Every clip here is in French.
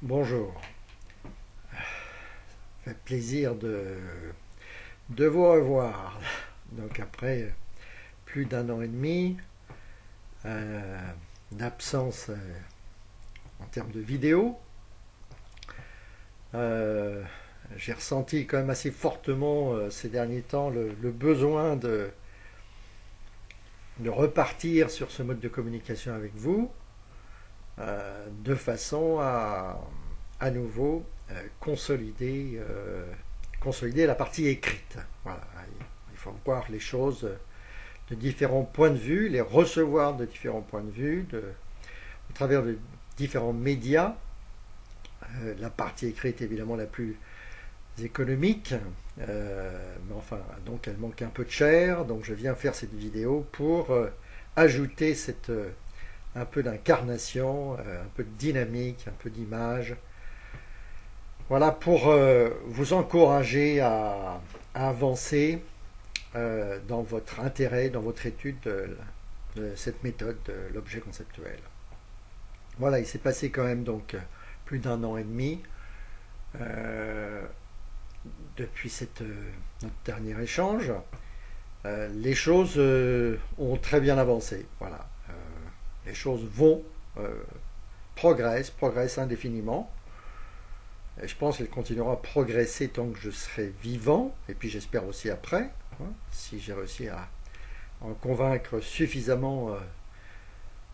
Bonjour, ça fait plaisir de vous revoir. Donc après plus d'un an et demi d'absence en termes de vidéo, euh, j'ai ressenti quand même assez fortement ces derniers temps le besoin de repartir sur ce mode de communication avec vous, de façon à nouveau consolider la partie écrite. Voilà. Il faut voir les choses de différents points de vue, les recevoir de différents points de vue, au travers de différents médias. La partie écrite est évidemment la plus économique, mais enfin, donc elle manque un peu de chair, donc je viens faire cette vidéo pour ajouter un peu d'incarnation, un peu de dynamique, un peu d'image. Voilà, pour vous encourager à avancer dans votre intérêt, dans votre étude de cette méthode de l'objet conceptuel. Voilà, il s'est passé quand même donc plus d'un an et demi euh, depuis notre dernier échange. Les choses ont très bien avancé. Voilà, les choses euh, progressent indéfiniment. Et je pense qu'elle continuera à progresser tant que je serai vivant, et puis j'espère aussi après, hein, si j'ai réussi à en convaincre suffisamment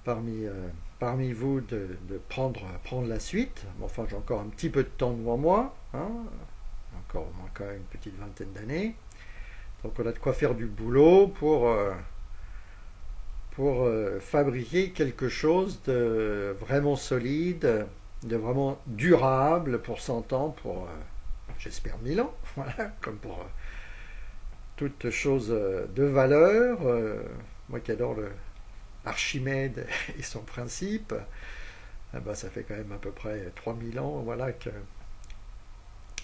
parmi vous de prendre la suite. Mais enfin, j'ai encore un petit peu de temps devant moi, hein, encore au moins quand même une petite vingtaine d'années. Donc on a de quoi faire du boulot pour fabriquer quelque chose de vraiment solide, de vraiment durable pour 100 ans, pour j'espère 1000 ans, voilà, comme pour toute chose de valeur. Moi qui adore Archimède et son principe, eh ben, ça fait quand même à peu près 3000 ans, voilà,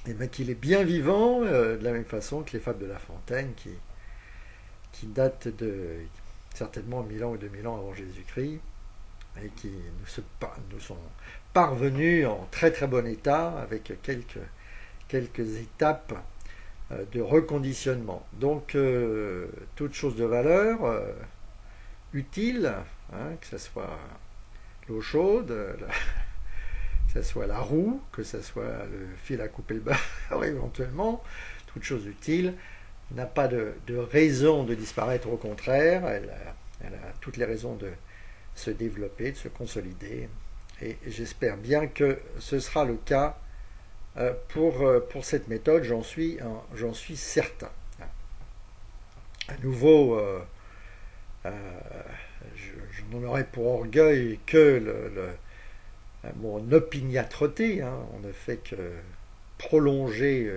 eh ben, qu'il est bien vivant, de la même façon que les fables de La Fontaine, qui datent de certainement 1000 ans ou 2000 ans avant Jésus-Christ, et qui nous sont parvenus en très très bon état, avec quelques étapes de reconditionnement. Donc, toute chose de valeur, utile, hein, que ce soit l'eau chaude, que ce soit la roue, que ce soit le fil à couper le beurre éventuellement, toute chose utile, n'a pas de raison de disparaître, au contraire, elle a toutes les raisons de se développer, de se consolider, et j'espère bien que ce sera le cas pour cette méthode, j'en suis certain. À nouveau, euh, je n'en aurai pour orgueil que mon opiniâtreté, hein. On ne fait que prolonger,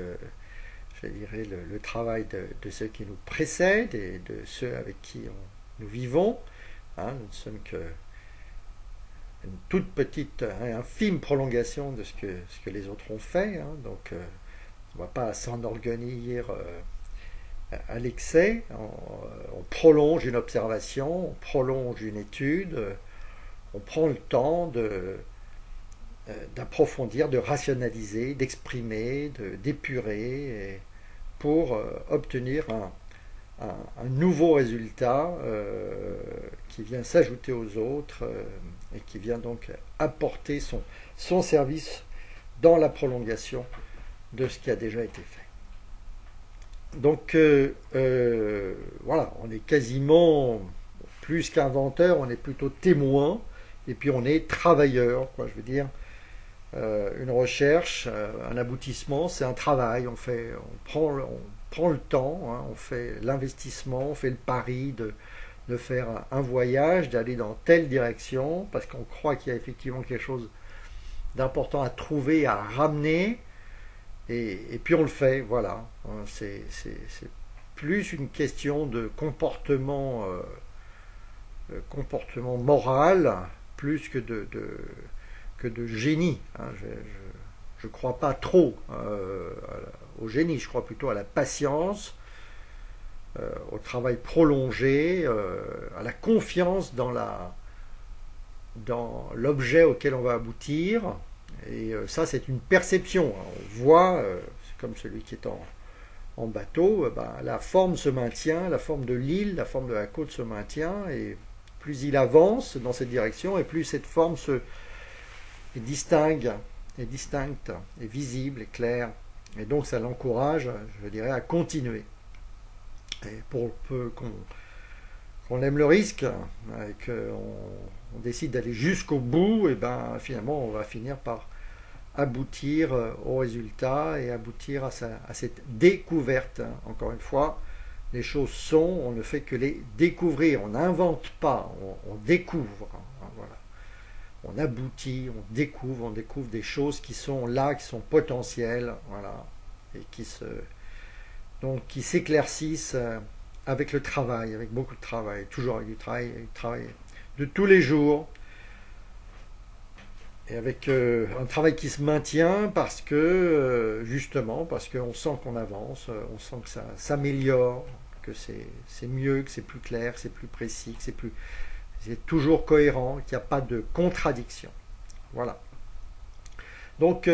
je dirais, le travail de ceux qui nous précèdent et de ceux avec qui nous vivons, hein. Nous ne sommes que une toute petite, infime prolongation de ce que les autres ont fait, hein. Donc, on ne va pas s'enorgueillir à l'excès. On prolonge une observation, on prolonge une étude, on prend le temps d'approfondir, de rationaliser, d'exprimer, d'épurer, pour obtenir un nouveau résultat qui vient s'ajouter aux autres et qui vient donc apporter son service dans la prolongation de ce qui a déjà été fait. Donc voilà, on est quasiment plus qu'inventeur, on est plutôt témoin, et puis on est travailleur, quoi. Je veux dire, une recherche, un aboutissement, c'est un travail. On prend le temps, hein, on fait l'investissement, on fait le pari de faire un voyage, d'aller dans telle direction, parce qu'on croit qu'il y a effectivement quelque chose d'important à trouver, à ramener, et puis on le fait, voilà. C'est plus une question de comportement moral, plus que de génie, hein. Je ne crois pas trop au génie, je crois plutôt à la patience, au travail prolongé, à la confiance dans l'objet auquel on va aboutir, Et ça, c'est une perception. On voit, c'est comme celui qui est en bateau, ben, la forme se maintient, la forme de l'île, la forme de la côte se maintient, et plus il avance dans cette direction, et plus cette forme est distincte, est visible, est claire. Et donc ça l'encourage, je dirais, à continuer. Et pour peu qu'on aime le risque, et qu'on décide d'aller jusqu'au bout, et ben finalement on va finir par aboutir au résultat et aboutir à cette découverte. Encore une fois, les choses sont, on ne fait que les découvrir, on n'invente pas, on découvre. Voilà. On aboutit, on découvre des choses qui sont là, qui sont potentielles, voilà, et qui s'éclaircissent avec le travail, avec beaucoup de travail, toujours avec du travail de tous les jours, et avec un travail qui se maintient parce que, justement, parce qu'on sent qu'on avance, on sent que ça s'améliore, que c'est mieux, que c'est plus clair, que c'est plus précis, que c'est toujours cohérent, qu'il n'y a pas de contradiction. Voilà. Donc,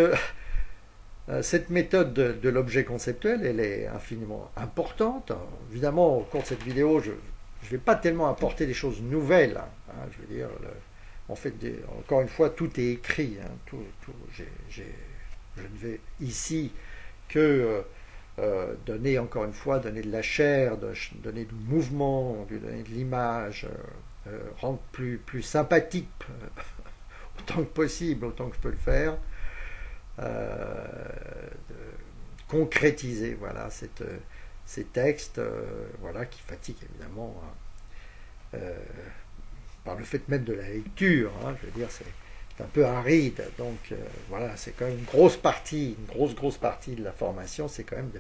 cette méthode de l'objet conceptuel, elle est infiniment importante. Évidemment, au cours de cette vidéo, je ne vais pas tellement apporter des choses nouvelles. Hein, je veux dire, en fait, encore une fois, tout est écrit. Hein, je ne vais ici que donner, encore une fois, donner de la chair, donner du mouvement, donner de l'image, rendre plus sympathique autant que possible, autant que je peux le faire. De concrétiser voilà, ces textes voilà, qui fatiguent évidemment par le fait même de la lecture. Hein, je veux dire, c'est un peu aride. Donc voilà, c'est quand même une grosse partie, une grosse partie de la formation, c'est quand même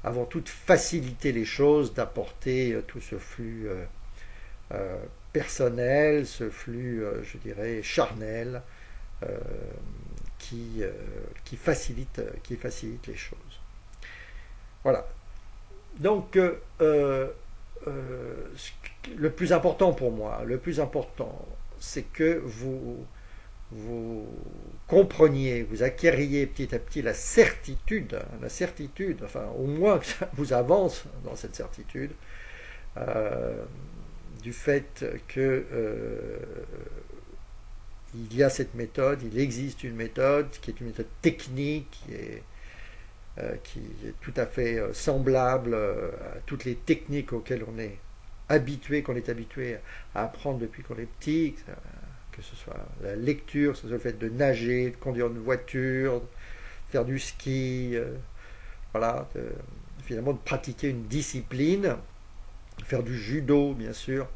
avant tout de faciliter les choses, d'apporter tout ce flux personnel, ce flux, je dirais, charnel, qui facilite les choses. Voilà. Donc, le plus important pour moi, c'est que vous compreniez, vous acquériez petit à petit la certitude, enfin au moins que ça vous avance dans cette certitude, du fait que il y a cette méthode, il existe une méthode qui est une méthode technique, qui est tout à fait semblable à toutes les techniques auxquelles qu'on est habitué à apprendre depuis qu'on est petit, que ce soit la lecture, que ce soit le fait de nager, de conduire une voiture, de faire du ski, voilà, finalement de pratiquer une discipline, faire du judo bien sûr,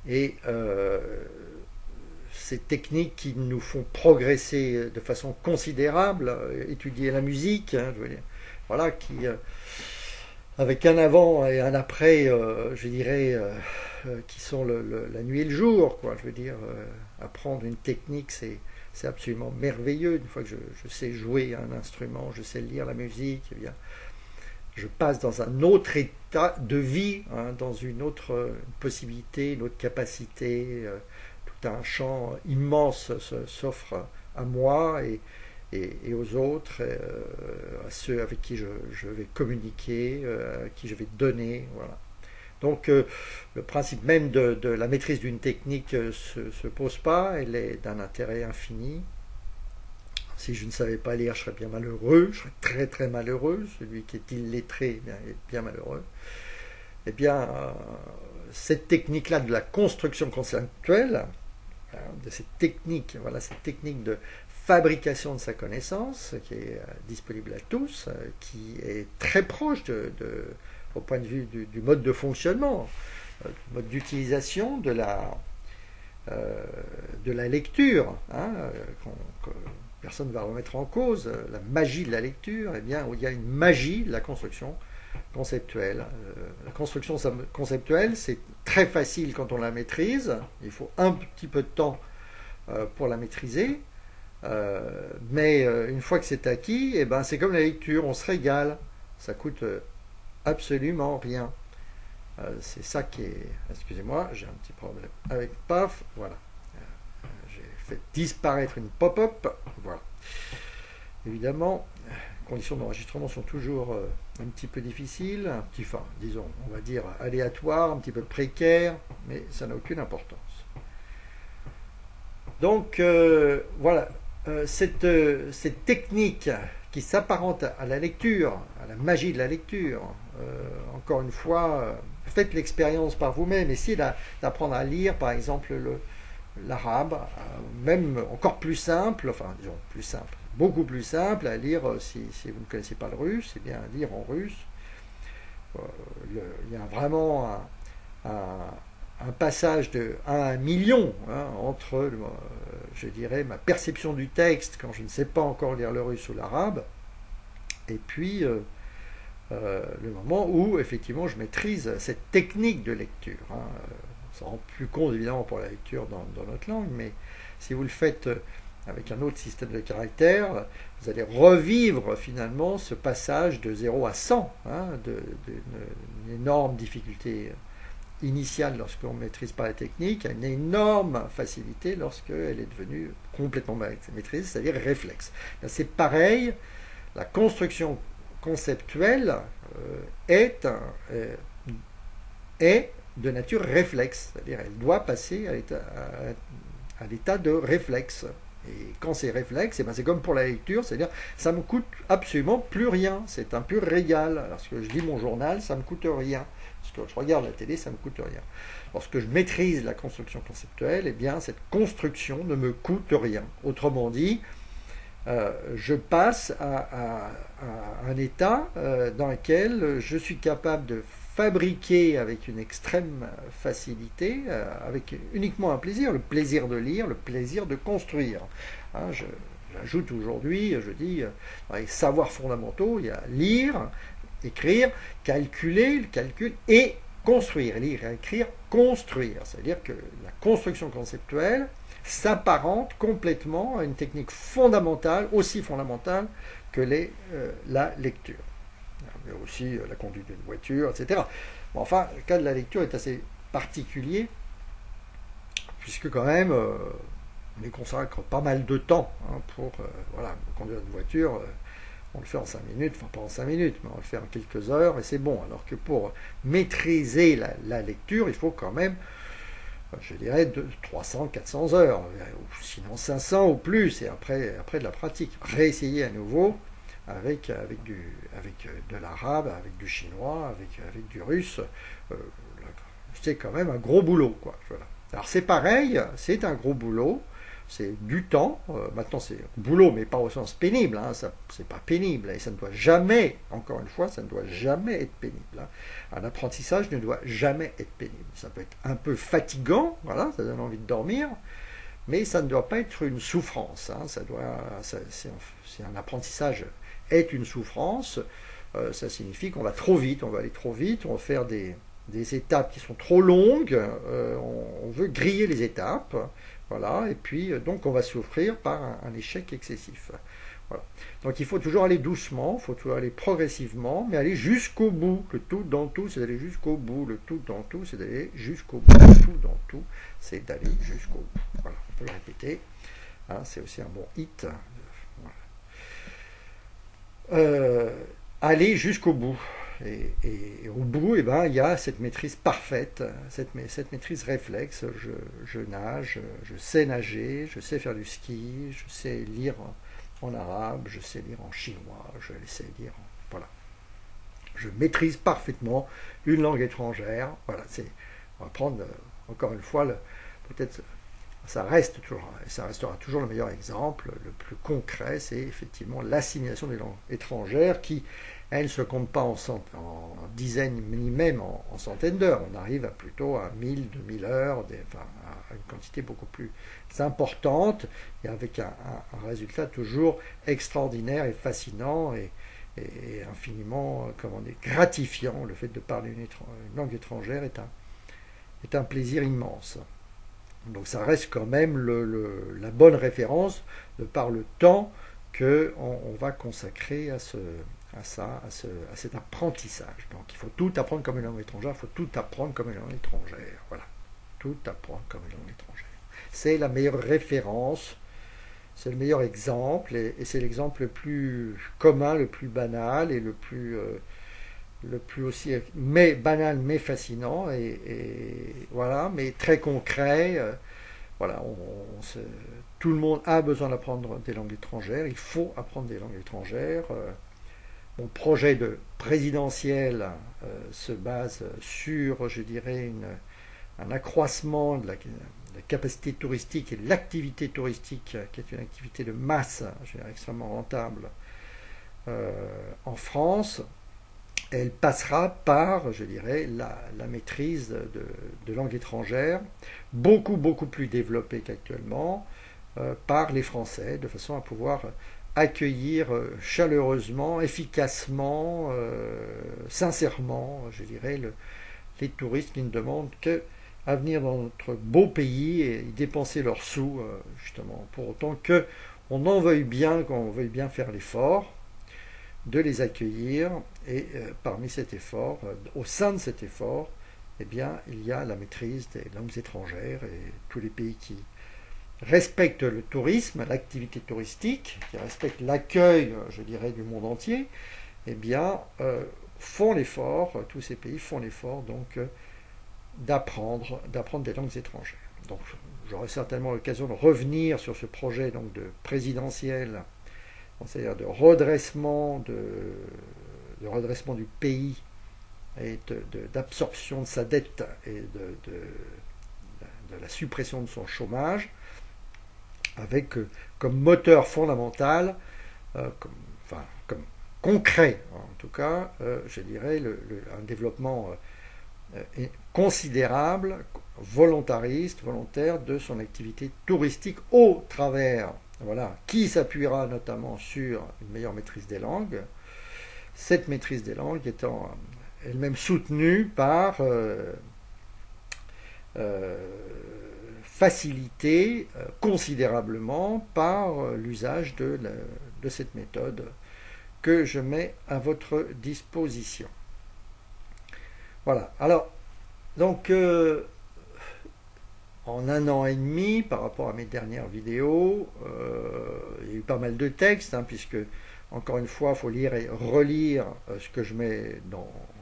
et ces techniques qui nous font progresser de façon considérable, étudier la musique, hein, je veux dire, voilà, avec un avant et un après, je dirais, qui sont la nuit et le jour, quoi. Je veux dire, apprendre une technique, c'est absolument merveilleux. Une fois que je sais jouer un instrument, je sais lire la musique, eh bien, je passe dans un autre état de vie, hein, dans une autre possibilité, une autre capacité. Tout un champ immense s'offre à moi et aux autres, à ceux avec qui je vais communiquer, à qui je vais donner. Voilà. Donc le principe même de la maîtrise d'une technique se pose pas, elle est d'un intérêt infini. Si je ne savais pas lire, je serais bien malheureux, je serais très très malheureux. Celui qui est illettré, eh bien, est bien malheureux. Eh bien, cette technique-là de la construction conceptuelle, de cette technique de fabrication de sa connaissance, qui est disponible à tous, qui est très proche au point de vue du mode de fonctionnement, du mode d'utilisation de la lecture, hein, que personne ne va remettre en cause, la magie de la lecture, eh bien, il y a une magie de la construction conceptuelle. La construction conceptuelle, c'est très facile quand on la maîtrise, il faut un petit peu de temps pour la maîtriser, mais une fois que c'est acquis, eh ben, c'est comme la lecture, on se régale, ça coûte absolument rien. C'est ça qui est... Excusez-moi, j'ai un petit problème avec PAF, voilà. J'ai fait disparaître une pop-up, voilà. Évidemment, les conditions d'enregistrement sont toujours un petit peu difficiles, enfin, disons, on va dire aléatoires, un petit peu précaires, mais ça n'a aucune importance. Donc, voilà, cette technique qui s'apparente à la lecture, à la magie de la lecture, encore une fois, faites l'expérience par vous-même, essayez d'apprendre à lire, par exemple, l'arabe, même encore plus simple, enfin disons plus simple, beaucoup plus simple à lire si vous ne connaissez pas le russe, c'est bien à lire en russe. Il y a vraiment un passage de 1 à 1 million hein, entre, je dirais, ma perception du texte quand je ne sais pas encore lire le russe ou l'arabe, et puis le moment où effectivement je maîtrise cette technique de lecture. Hein. Ça rend plus compte évidemment pour la lecture dans notre langue, mais si vous le faites avec un autre système de caractères, vous allez revivre finalement ce passage de 0 à 100, hein, d'une énorme difficulté initiale lorsqu'on ne maîtrise pas la technique, à une énorme facilité lorsqu'elle est devenue complètement maîtrisée, c'est-à-dire réflexe. C'est pareil, la construction conceptuelle est de nature réflexe, c'est-à-dire elle doit passer à l'état de réflexe. Et quand c'est réflexe, c'est comme pour la lecture, c'est-à-dire ça me coûte absolument plus rien, c'est un pur régal. Lorsque je lis mon journal, ça me coûte rien. Lorsque je regarde la télé, ça me coûte rien. Lorsque je maîtrise la construction conceptuelle, eh bien cette construction ne me coûte rien. Autrement dit, je passe à un état dans lequel je suis capable de fabriquer avec une extrême facilité, avec uniquement un plaisir, le plaisir de lire, le plaisir de construire. Hein, j'ajoute aujourd'hui, je dis, dans les savoirs fondamentaux, il y a lire, écrire, calculer, le calcul, et construire. Lire, écrire, construire. C'est-à-dire que la construction conceptuelle s'apparente complètement à une technique fondamentale, aussi fondamentale que la lecture. Mais aussi la conduite d'une voiture, etc. Bon, enfin, le cas de la lecture est assez particulier, puisque quand même, on y consacre pas mal de temps hein, pour voilà, conduire une voiture. On le fait en 5 minutes, enfin pas en 5 minutes, mais on le fait en quelques heures et c'est bon. Alors que pour maîtriser la lecture, il faut quand même, je dirais, de 300, 400 heures, ou sinon 500 ou plus, et après de la pratique. Réessayer à nouveau avec de l'arabe, avec du chinois, avec du russe. C'est quand même un gros boulot, quoi. Voilà. Alors c'est pareil, c'est un gros boulot. C'est du temps, maintenant c'est boulot, mais pas au sens pénible, hein, c'est pas pénible, et ça ne doit jamais, encore une fois, ça ne doit jamais être pénible. Hein. Un apprentissage ne doit jamais être pénible. Ça peut être un peu fatigant, voilà, ça donne envie de dormir, mais ça ne doit pas être une souffrance. Hein, si un apprentissage est une souffrance, ça signifie qu'on va trop vite, on va aller trop vite, on va faire des étapes qui sont trop longues, on veut griller les étapes, voilà, et puis donc on va souffrir par un échec excessif. Voilà. Donc il faut toujours aller doucement, il faut toujours aller progressivement, mais aller jusqu'au bout. Le tout dans tout, c'est d'aller jusqu'au bout. Le tout dans tout, c'est d'aller jusqu'au bout. Le tout dans tout, c'est d'aller jusqu'au bout. Voilà, on peut le répéter. Hein, c'est aussi un bon hit. Voilà. Aller jusqu'au bout. Et au bout, eh ben, il y a cette maîtrise parfaite, cette maîtrise réflexe. Je nage, je sais nager, je sais faire du ski, je sais lire en arabe, je sais lire en chinois, je sais lire voilà. Je maîtrise parfaitement une langue étrangère. Voilà, on va prendre encore une fois, peut-être ça restera toujours le meilleur exemple, le plus concret, c'est effectivement l'assimilation des langues étrangères qui, elles, ne se comptent pas en dizaines, ni même en centaines d'heures. On arrive plutôt à 1000, 2000 heures, à une quantité beaucoup plus importante, et avec un résultat toujours extraordinaire et fascinant et infiniment gratifiant. Le fait de parler une langue étrangère est un plaisir immense. Donc ça reste quand même la bonne référence de par le temps qu'on va consacrer à cet apprentissage. Donc il faut tout apprendre comme une langue étrangère, il faut tout apprendre comme une langue étrangère. Voilà, tout apprendre comme une langue étrangère. C'est la meilleure référence, c'est le meilleur exemple, et c'est l'exemple le plus commun, le plus banal, et le plus aussi, mais banal, mais fascinant, voilà, mais très concret. Voilà, tout le monde a besoin d'apprendre des langues étrangères, il faut apprendre des langues étrangères. Mon projet de présidentiel se base sur, je dirais, un accroissement de la capacité touristique et de l'activité touristique, qui est une activité de masse, je dirais, extrêmement rentable en France. Elle passera par, je dirais, la maîtrise de langues étrangères, beaucoup plus développée qu'actuellement, par les Français, de façon à pouvoir accueillir chaleureusement, efficacement, sincèrement, je dirais, les touristes qui ne demandent que à venir dans notre beau pays et y dépenser leurs sous, justement, pour autant que on en veuille bien, qu'on veuille bien faire l'effort de les accueillir, et parmi cet effort, au sein de cet effort, eh bien, il y a la maîtrise des langues étrangères, et tous les pays qui respectent le tourisme, l'activité touristique, qui respectent l'accueil, je dirais, du monde entier, eh bien, font l'effort, tous ces pays font l'effort, donc, d'apprendre des langues étrangères. Donc, j'aurai certainement l'occasion de revenir sur ce projet donc, de présidentiel, c'est-à-dire de redressement du pays et d'absorption de sa dette et de la suppression de son chômage, avec comme moteur fondamental, comme concret en tout cas, je dirais, un développement considérable, volontaire de son activité touristique au travers, voilà, qui s'appuiera notamment sur une meilleure maîtrise des langues, cette maîtrise des langues étant elle-même soutenue par facilitée considérablement par l'usage de cette méthode que je mets à votre disposition. Voilà, alors, donc, en un an et demi, par rapport à mes dernières vidéos, il y a eu pas mal de textes, hein, puisque, encore une fois, il faut lire et relire ce que je mets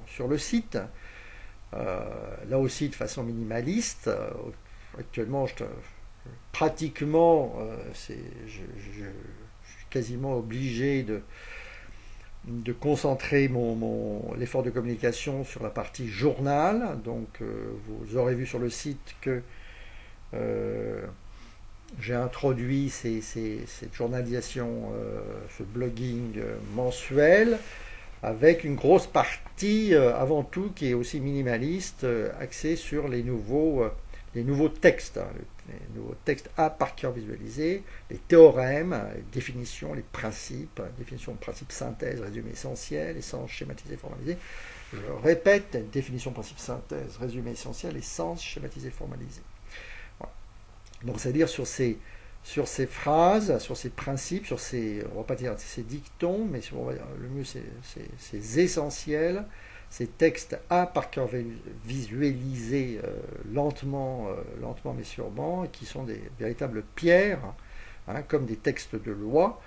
sur le site, là aussi de façon minimaliste. Actuellement, pratiquement, je suis quasiment obligé de concentrer l'effort de communication sur la partie journal. Donc, vous aurez vu sur le site que j'ai introduit cette journalisation, ce blogging mensuel, avec une grosse partie, avant tout, qui est aussi minimaliste, axée sur les nouveaux textes, hein, les nouveaux textes à par cœur visualisés, les théorèmes, les définitions, les principes, définition de principe, synthèse, résumé essentiel, essence schématisé, formalisé. Je répète, définition, principe, synthèse, résumé essentiel, essence schématisé, formalisé. Voilà. Donc, c'est-à-dire sur ces phrases, sur ces principes, sur ces, on va pas dire ces dictons, mais le mieux c'est ces essentiels, ces textes à par cœur visualisés lentement mais sûrement, qui sont des véritables pierres, hein, comme des textes de loi,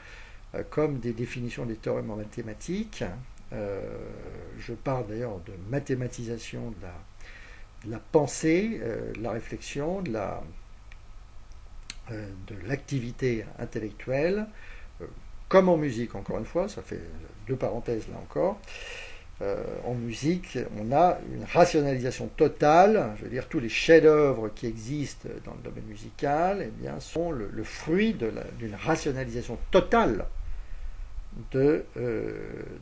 comme des définitions des théorèmes en mathématiques. Je parle d'ailleurs de mathématisation de la pensée, de la réflexion, de l'activité intellectuelle, comme en musique, encore une fois, ça fait deux parenthèses là encore. En musique, on a une rationalisation totale, je veux dire, tous les chefs-d'œuvre qui existent dans le domaine musical, eh bien, sont le fruit d'une rationalisation totale de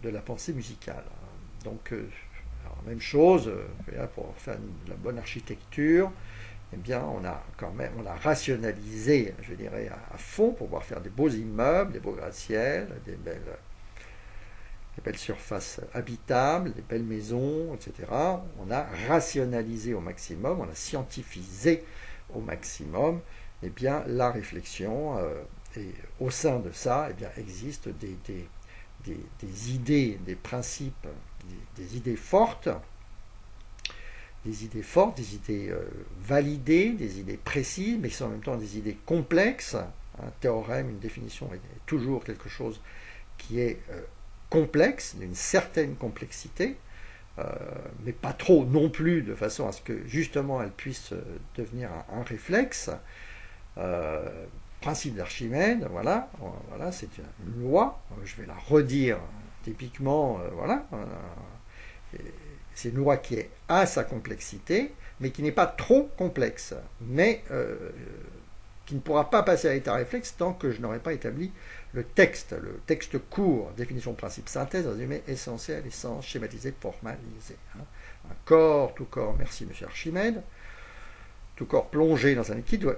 la pensée musicale. Donc, alors, même chose, pour faire la bonne architecture, eh bien, on a rationalisé, je dirais, à fond pour pouvoir faire des beaux immeubles, des beaux gratte-ciels, des belles surfaces habitables, des belles maisons, etc. On a rationalisé au maximum, on a scientifisé au maximum, eh bien, la réflexion, et au sein de ça, eh bien, existent des idées, des principes, des idées fortes, des idées validées, des idées précises, mais qui sont en même temps des idées complexes, Un théorème, une définition est toujours quelque chose qui est complexe, d'une certaine complexité, mais pas trop non plus, de façon à ce que justement elle puisse devenir un réflexe. Principe d'Archimède, voilà, c'est une loi, je vais la redire typiquement, c'est une loi qui a sa complexité, mais qui n'est pas trop complexe, mais qui ne pourra pas passer à l'état réflexe tant que je n'aurai pas établi le texte court, définition, principe, synthèse, résumé, essentiel, essence, schématisé, formalisé. Un corps, tout corps, merci monsieur Archimède, tout corps plongé dans un liquide.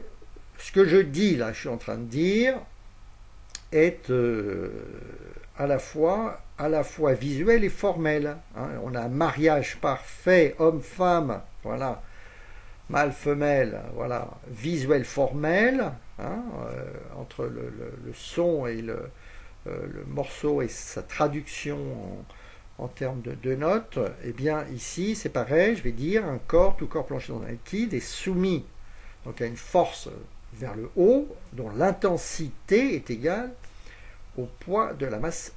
Ce que je dis là, je suis en train de dire, est à la fois visuel et formel. On a un mariage parfait, homme-femme, voilà, mâle-femelle, voilà, visuel formel, entre le son et le morceau et sa traduction en termes de notes. Eh bien ici c'est pareil, je vais dire un corps, tout corps plongé dans un liquide est soumis donc à une force vers le haut dont l'intensité est égale au poids de la masse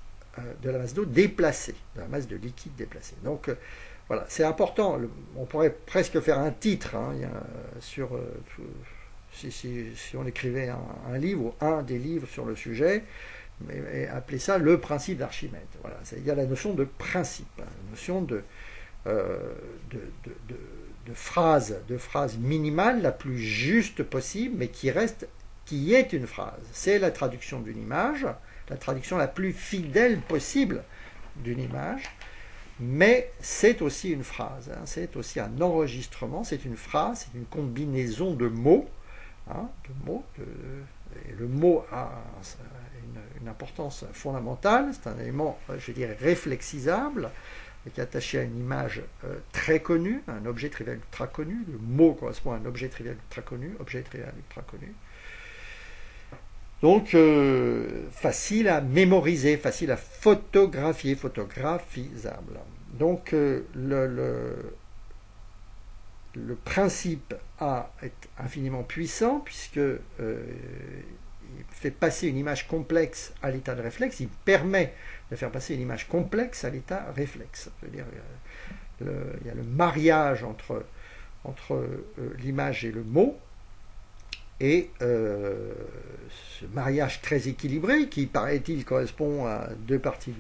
d'eau déplacée, de la masse de liquide déplacée. Donc voilà, c'est important. On pourrait presque faire un titre sur si on écrivait un livre ou un des livres sur le sujet, mais appeler ça le principe d'Archimède. Voilà, il y a la notion de principe, la notion de phrase minimale la plus juste possible, mais qui est une phrase. C'est la traduction d'une image, la traduction la plus fidèle possible d'une image, mais c'est aussi une phrase, c'est aussi un enregistrement, c'est une phrase, c'est une combinaison de mots, et le mot a une importance fondamentale, c'est un élément, je dirais, réflexisable, qui est attaché à une image très connue, un objet trivial ultra connu. Le mot correspond à un objet trivial ultra connu, objet trivial ultra connu. Donc, facile à mémoriser, facile à photographier, photographisable. Donc, le principe A est infiniment puissant, puisque il fait passer une image complexe à l'état de réflexe, il permet de faire passer une image complexe à l'état réflexe. C'est-à-dire, il y a le mariage entre l'image et le mot, et ce mariage très équilibré, qui paraît-il correspond à deux parties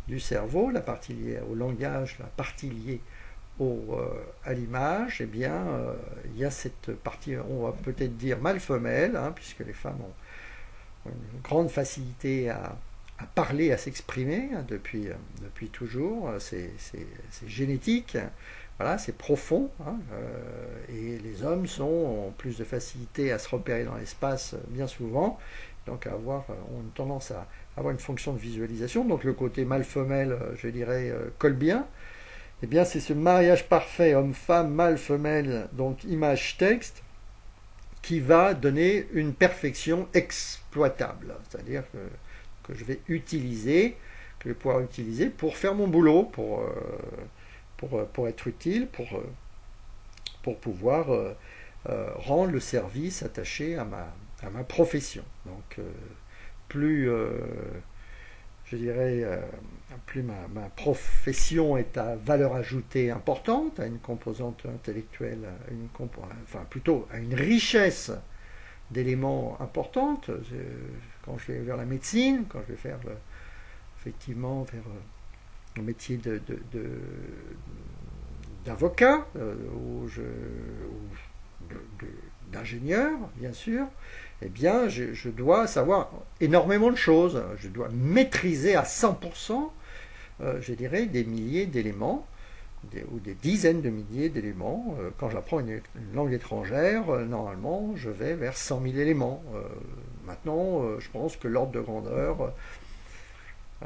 du cerveau, la partie liée au langage, la partie liée à l'image, eh bien, il y a cette partie, on va peut-être dire mâle-femelle, puisque les femmes ont une grande facilité à parler, à s'exprimer depuis toujours, c'est génétique, voilà, c'est profond, et les hommes ont plus de facilité à se repérer dans l'espace bien souvent, donc ont une tendance à avoir une fonction de visualisation, donc le côté mâle-femelle, je dirais, colle bien. Eh bien, c'est ce mariage parfait homme-femme, mâle-femelle, donc image-texte, qui va donner une perfection exploitable, c'est-à-dire que je vais utiliser, que je vais pouvoir utiliser pour faire mon boulot, pour être utile, pour pouvoir rendre le service attaché à ma profession. Donc, plus je dirais, plus ma profession est à valeur ajoutée importante, à une composante intellectuelle, plutôt à une richesse d'éléments importantes. Quand je vais vers la médecine, quand je vais effectivement vers le métier d'avocat ou d'ingénieur, bien sûr, eh bien, je dois savoir énormément de choses. Je dois maîtriser à 100%, je dirais, des milliers d'éléments, ou des dizaines de milliers d'éléments. Quand j'apprends une langue étrangère, normalement, je vais vers 100 000 éléments. Maintenant, je pense que l'ordre de grandeur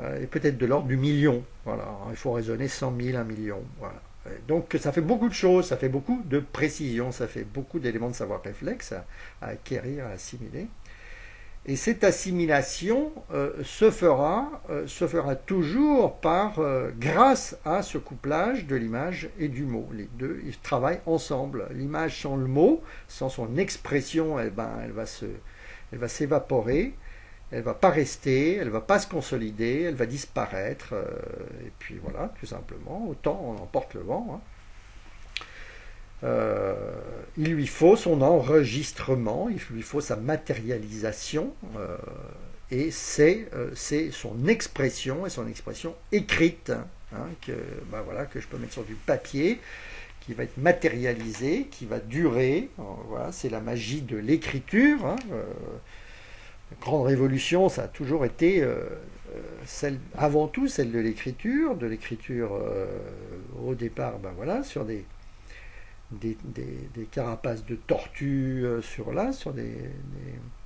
est peut-être de l'ordre du million. Voilà, il faut raisonner 100 000, 1 million. Voilà. Donc ça fait beaucoup de choses, ça fait beaucoup de précision, ça fait beaucoup d'éléments de savoir réflexe à acquérir, à assimiler. Et cette assimilation se fera toujours grâce à ce couplage de l'image et du mot. Les deux, ils travaillent ensemble. L'image sans le mot, sans son expression, elle va elle va s'évaporer, elle ne va pas rester, elle ne va pas se consolider, elle va disparaître, et puis voilà, tout simplement, autant on emporte le vent. Hein. Il lui faut son enregistrement, il lui faut sa matérialisation, et c'est son expression, et son expression écrite, hein, que je peux mettre sur du papier, qui va être matérialisé, qui va durer. Voilà, c'est la magie de l'écriture. Hein, la grande révolution, ça a toujours été avant tout celle de l'écriture. Au départ, voilà, sur des carapaces de tortues sur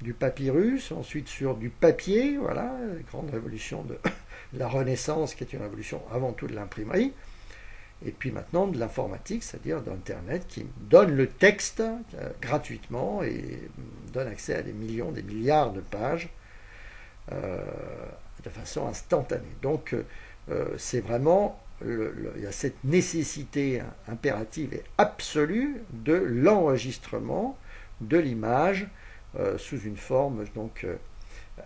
du papyrus, ensuite sur du papier, voilà, la grande révolution de la Renaissance, qui est une révolution avant tout de l'imprimerie, et puis maintenant de l'informatique, c'est-à-dire d'Internet, qui donne le texte gratuitement et donne accès à des millions, des milliards de pages de façon instantanée. Donc c'est vraiment il y a cette nécessité impérative et absolue de l'enregistrement de l'image sous une forme donc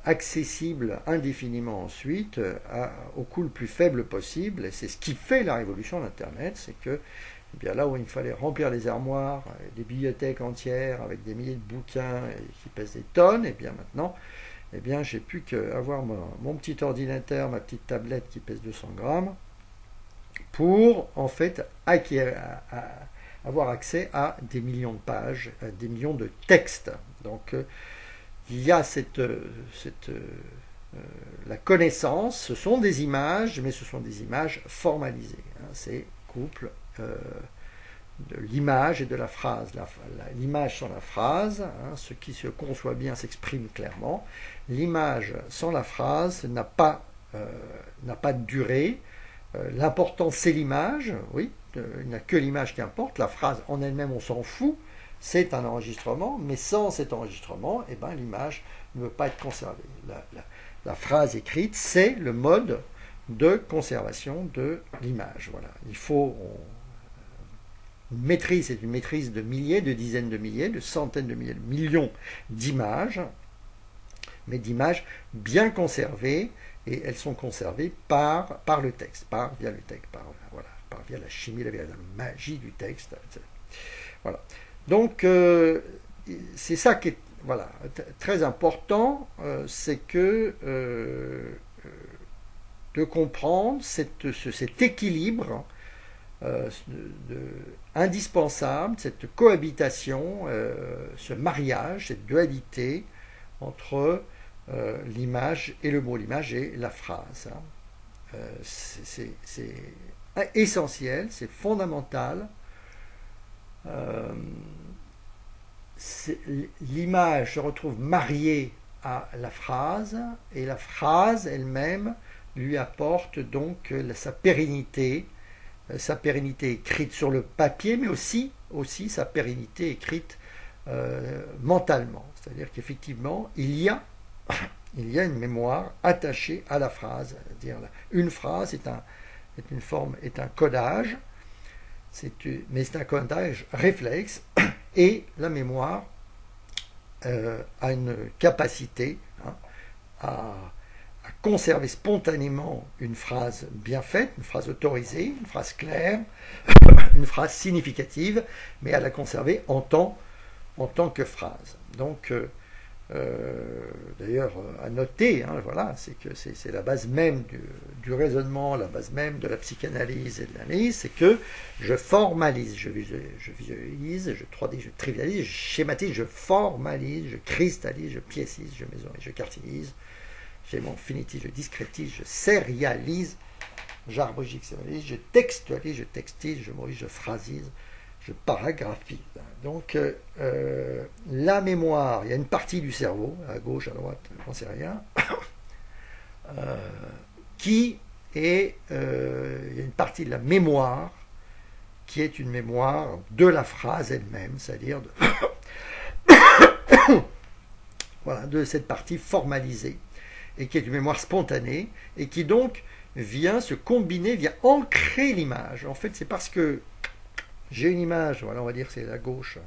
accessible indéfiniment ensuite au coût le plus faible possible. Et c'est ce qui fait la révolution d'Internet, c'est que eh bien, là où il fallait remplir les armoires, des bibliothèques entières avec des milliers de bouquins qui pèsent des tonnes, et bien maintenant, eh bien, j'ai plus qu'avoir mon petit ordinateur, ma petite tablette qui pèse 200 grammes, pour en fait avoir accès à des millions de pages, à des millions de textes. Donc il y a la connaissance, ce sont des images, mais ce sont des images formalisées. Hein, c'est couple de l'image et de la phrase. L'image sans la phrase, hein, ce qui se conçoit bien s'exprime clairement. L'image sans la phrase n'a pas de durée. L'important, c'est l'image, oui, il n'y a que l'image qui importe, la phrase en elle-même, on s'en fout, c'est un enregistrement, mais sans cet enregistrement, eh ben, l'image ne peut pas être conservée. La phrase écrite, c'est le mode de conservation de l'image. Voilà. Il faut une maîtrise, c'est une maîtrise de milliers, de dizaines de milliers, de centaines de milliers, de millions d'images, mais d'images bien conservées, et elles sont conservées par le texte, via le texte, via la chimie, via la magie du texte, etc. Voilà. Donc, c'est ça qui est très important, c'est que de comprendre cet équilibre indispensable, cette cohabitation, ce mariage, cette dualité entre l'image et le mot, l'image et la phrase. Hein. C'est essentiel, c'est fondamental. L'image se retrouve mariée à la phrase, et la phrase elle-même lui apporte donc sa pérennité écrite sur le papier, mais aussi sa pérennité écrite mentalement. C'est-à-dire qu'effectivement, il y a une mémoire attachée à la phrase. C'est-à-dire une phrase est un codage, mais c'est un codage réflexe, et la mémoire a une capacité à conserver spontanément une phrase bien faite, une phrase autorisée, une phrase claire, une phrase significative, mais à la conserver en tant que phrase. Donc, d'ailleurs, à noter, hein, voilà, c'est que c'est la base même du raisonnement, la base même de la psychanalyse et de l'analyse, c'est que je formalise, je visualise, je 3D, je trivialise, je schématise, je formalise, je cristallise, je piécise, je maisonise, je quartilise, j'ai mon finitif, je discrétise, je sérialise, j'arbogixialise, je textualise, je textise, je morise, je phrasise, je paragraphise. Donc, la mémoire, il y a une partie du cerveau, à gauche, à droite, j'en sais rien, qui est, il y a une partie de la mémoire qui est une mémoire de la phrase elle-même, c'est-à-dire de cette partie formalisée, et qui est une mémoire spontanée, et qui donc vient se combiner, vient ancrer l'image. En fait, c'est parce que j'ai une image, voilà, on va dire c'est la gauche,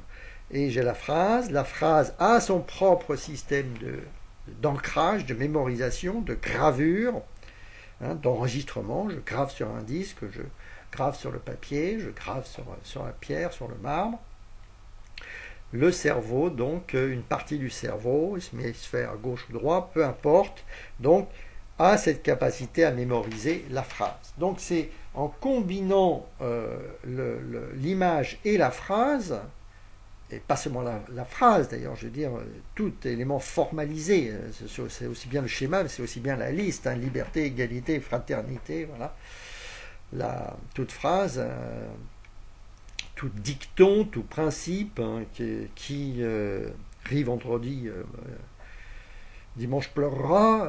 et j'ai la phrase. La phrase a son propre système d'ancrage, de mémorisation, de gravure, hein, d'enregistrement. Je grave sur un disque, je grave sur le papier, je grave sur la pierre, sur le marbre. Le cerveau, donc une partie du cerveau, hémisphère gauche ou droit, peu importe, donc a cette capacité à mémoriser la phrase. Donc c'est en combinant l'image et la phrase, et pas seulement la phrase d'ailleurs, je veux dire, tout élément formalisé, c'est aussi bien le schéma, mais c'est aussi bien la liste, hein, liberté, égalité, fraternité, voilà. Toute phrase, tout dicton, tout principe, hein, qui rit vendredi, dimanche pleurera,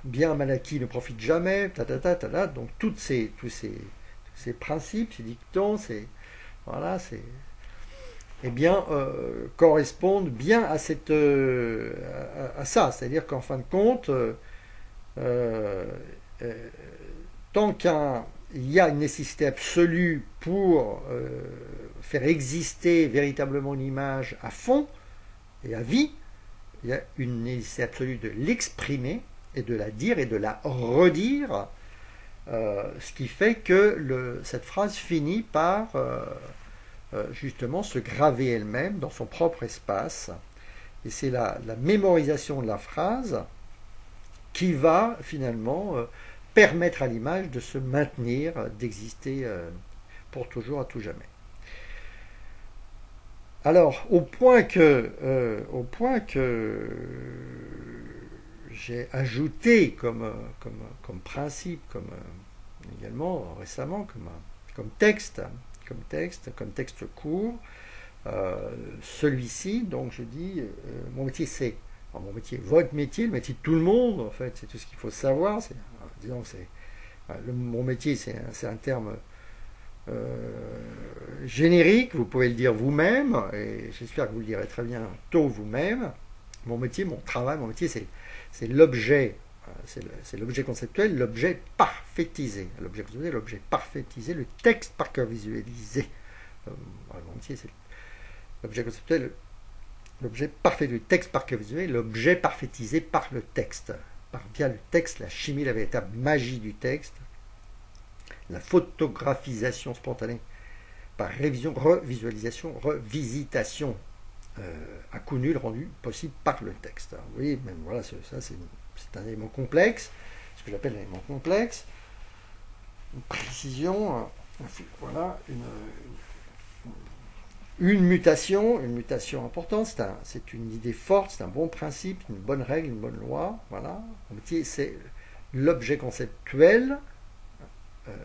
bien mal acquis ne profite jamais, donc tous ces principes, ces dictons, voilà, eh bien, correspondent bien à ça. C'est-à-dire qu'en fin de compte, tant qu'il y a une nécessité absolue pour faire exister véritablement une image à fond et à vie, il y a une nécessité absolue de l'exprimer et de la dire et de la redire, ce qui fait que cette phrase finit par justement se graver elle-même dans son propre espace. Et c'est la mémorisation de la phrase qui va finalement permettre à l'image de se maintenir, d'exister pour toujours, à tout jamais. Alors, au point que j'ai ajouté comme principe, également récemment, comme texte court, celui-ci, donc je dis, mon métier c'est, mon métier, votre métier, le métier de tout le monde, en fait, c'est tout ce qu'il faut savoir. Disons, mon métier, c'est un terme générique, vous pouvez le dire vous-même, et j'espère que vous le direz très bien tôt vous-même. Mon métier, mon travail, mon métier, c'est l'objet, c'est l'objet conceptuel, l'objet parfaitisé. L'objet parfaitisé, le texte par cœur visualisé. Mon métier, c'est l'objet conceptuel, l'objet parfait du texte par cœur visuel, l'objet parfaitisé par le texte. Via le texte, la chimie, la véritable magie du texte, la photographisation spontanée par révision, revisualisation, revisitation à coup nul rendu possible par le texte. Alors, vous voyez, même voilà, ça c'est un élément complexe, ce que j'appelle un élément complexe, une précision, voilà, une mutation importante, c'est une idée forte, c'est un bon principe, une bonne règle, une bonne loi, voilà. Mon métier, c'est l'objet conceptuel,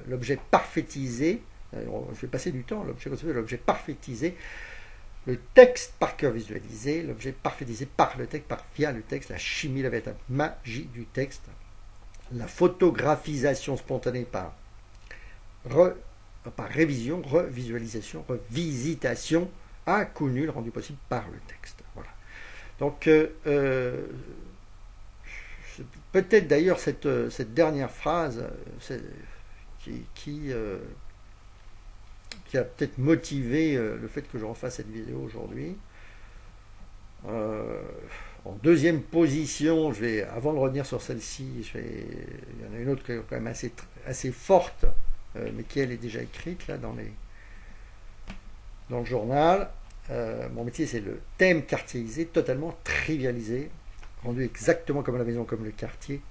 l'objet parfaitisé, je vais passer du temps, l'objet conceptuel, l'objet parfaitisé, le texte par cœur visualisé, l'objet parfaitisé par le texte, via le texte, la chimie, la véritable magie du texte, la photographisation spontanée par révision, revisualisation, revisitation, à coup nul rendu possible par le texte. Voilà. Donc, peut-être d'ailleurs cette dernière phrase qui a peut-être motivé le fait que je refasse cette vidéo aujourd'hui. En deuxième position, avant de revenir sur celle-ci, il y en a une autre qui est quand même assez forte, mais qui elle est déjà écrite là dans le journal. Mon métier, c'est le thème quartierisé, totalement trivialisé, rendu exactement comme la maison, comme le quartier.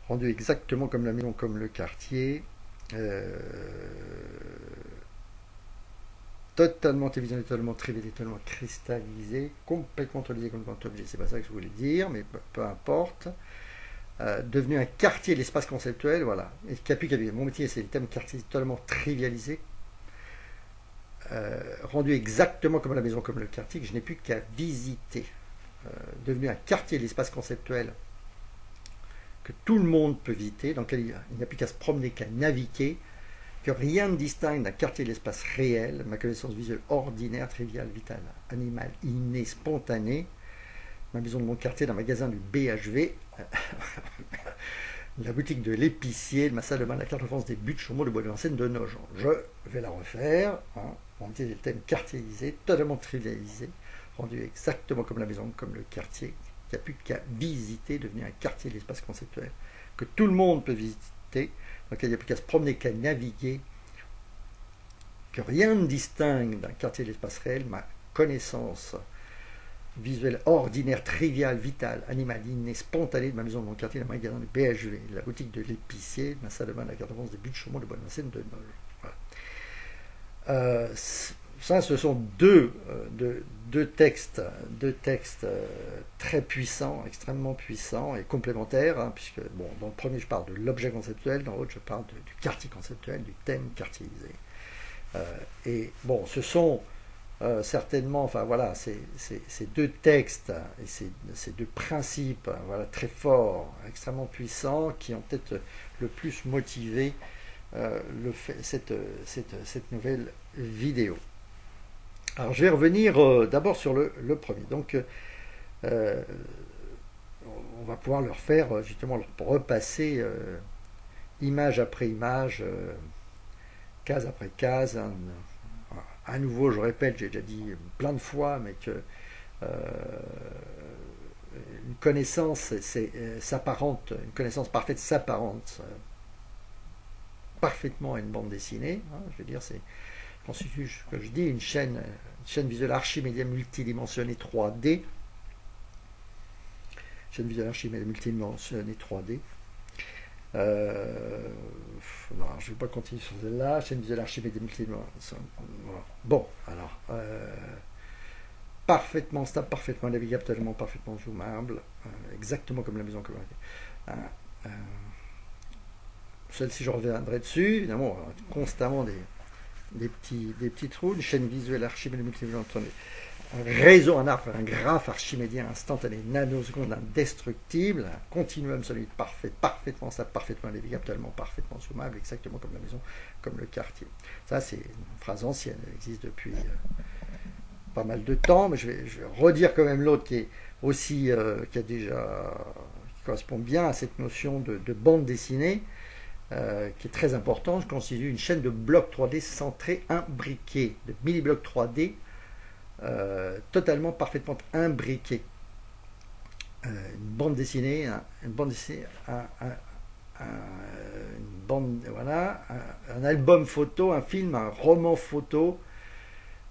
Rendu exactement comme la maison, comme le quartier. Totalement télévisionné, totalement trivialisé, totalement cristallisé, complètement autorisé comme objet. C'est pas ça que je voulais dire, mais peu importe. Devenu un quartier de l'espace conceptuel, voilà. Et mon métier, c'est le thème quartier totalement trivialisé, rendu exactement comme la maison, comme le quartier, que je n'ai plus qu'à visiter. Devenu un quartier de l'espace conceptuel que tout le monde peut visiter, dans lequel il n'y a plus qu'à se promener, qu'à naviguer, que rien ne distingue d'un quartier de l'espace réel, ma connaissance visuelle ordinaire, triviale, vitale, animale, innée, spontanée, ma maison de mon quartier, d'un magasin du BHV, la boutique de l'épicier, de ma salle de bain, la carte de France des buttes, Chaumont, de Bois-de-Vincennes, de Nogent. Je vais la refaire. Hein. Mon petit thème quartierisé, totalement trivialisé, rendu exactement comme la maison, comme le quartier, qui n'a plus qu'à visiter, devenir un quartier de l'espace conceptuel, que tout le monde peut visiter, dans lequel il n'y a plus qu'à se promener, qu'à naviguer, que rien ne distingue d'un quartier de l'espace réel, ma connaissance visuelle ordinaire, triviale, vitale, animale, innée, spontanée de ma maison, de mon quartier, de magasin de BHV, de la boutique de l'épicier, de ma salle de bain, de la carte de France des buttes, Chaumont, de Bois-de-Vincennes, de Nogent. Voilà. Ça, ce sont deux textes très puissants, extrêmement puissants et complémentaires, hein, puisque bon, dans le premier, je parle de l'objet conceptuel, dans l'autre, je parle du quartier conceptuel, du thème quartierisé. Et bon, ce sont certainement, enfin voilà, ces deux textes et ces deux principes, voilà, très forts, extrêmement puissants, qui ont peut-être le plus motivé cette nouvelle vidéo. Alors je vais revenir d'abord sur le premier. Donc on va pouvoir leur faire justement leur repasser image après image, case après case. À nouveau, je répète, j'ai déjà dit plein de fois, mais que une connaissance s'apparente, une connaissance parfaite s'apparente parfaitement à une bande dessinée. Hein, je veux dire, c'est constitue, comme je dis, une chaîne visuelle archimédia multidimensionnée 3D. Chaîne visuelle archimédia multidimensionnée 3D. Non, je ne vais pas continuer sur celle-là. Chaîne visuelle archimédia multidimensionnée. Bon, alors, parfaitement stable, parfaitement navigable, totalement parfaitement zoomable, exactement comme la maison que celle-ci, je reviendrai dessus. Évidemment, constamment des petits trous, une chaîne visuelle archimédienne multidimensionnelle, un réseau, un arbre, un graphe archimédien instantané, nanoseconde, indestructible, un continuum solide parfait, parfaitement stable, parfaitement navigable, totalement parfaitement zoomable, exactement comme la maison, comme le quartier. Ça, c'est une phrase ancienne, elle existe depuis pas mal de temps, mais je vais redire quand même l'autre qui est aussi, qui correspond bien à cette notion de bande dessinée, qui est très important, constitue une chaîne de blocs 3D centrés imbriqués, de mini-blocs 3D totalement, parfaitement imbriqués. Une bande dessinée, voilà, un album photo, un film, un roman photo,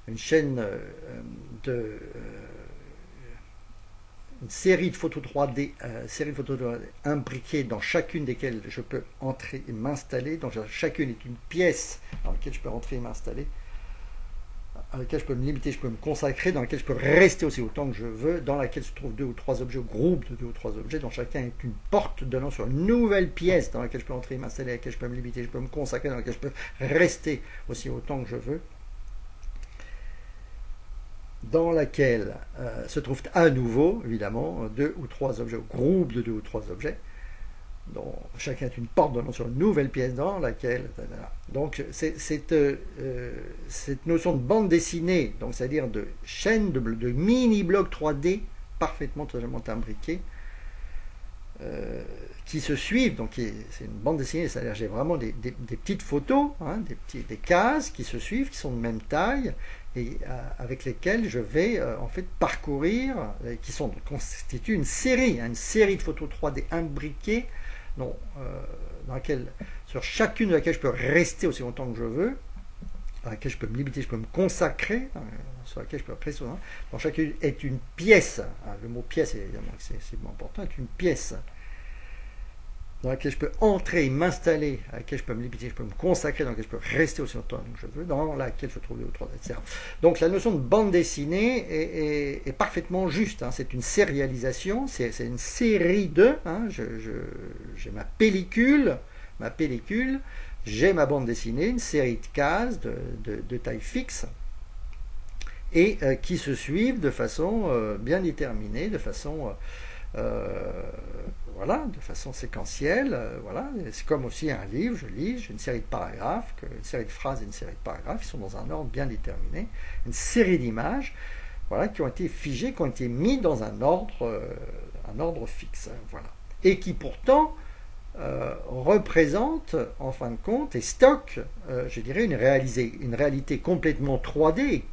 une chaîne une série de photos 3D, imbriquées dans chacune desquelles je peux entrer et m'installer. Donc chacune est une pièce dans laquelle je peux entrer et m'installer, dans laquelle je peux me limiter, je peux me consacrer, dans laquelle je peux rester aussi autant que je veux, dans laquelle se trouvent 2 ou 3 objets, ou groupes de 2 ou 3 objets, dont chacun est une porte donnant sur une nouvelle pièce dans laquelle je peux entrer et m'installer, dans laquelle je peux me limiter, je peux me consacrer, dans laquelle je peux rester aussi autant que je veux, dans laquelle se trouvent à nouveau, évidemment, 2 ou 3 objets, ou groupes de 2 ou 3 objets, dont chacun est une porte donnant sur une nouvelle pièce dans laquelle... Donc, cette notion de bande dessinée, donc c'est-à-dire de chaîne, de mini-blocs 3D, parfaitement, totalement imbriqués, qui se suivent, donc c'est une bande dessinée, c'est-à-dire j'ai vraiment des petites photos, hein, des cases qui se suivent, qui sont de même taille, et avec lesquelles je vais en fait parcourir, qui constituent une série de photos 3D imbriquées, dans laquelle, sur chacune de laquelle je peux rester aussi longtemps que je veux, dans laquelle je peux me limiter, je peux me consacrer, sur laquelle je peux rester, donc chacune est une pièce, le mot pièce évidemment c'est important, est une pièce dans laquelle je peux entrer et m'installer, à laquelle je peux me limiter, je peux me consacrer, dans laquelle je peux rester aussi longtemps que je veux, dans laquelle je trouve 2 ou 3, etc. Donc la notion de bande dessinée est parfaitement juste, hein. C'est une sérialisation, c'est une série de, hein. J'ai ma pellicule, j'ai ma bande dessinée, une série de cases de taille fixe, et qui se suivent de façon bien déterminée, de façon... voilà, de façon séquentielle, voilà. C'est comme aussi un livre, je lis, j'ai une série de paragraphes, une série de phrases et une série de paragraphes, ils sont dans un ordre bien déterminé, une série d'images, voilà, qui ont été figées, qui ont été mis dans un ordre fixe, voilà. Et qui pourtant représente en fin de compte et stocke, je dirais, une réalité complètement 3D et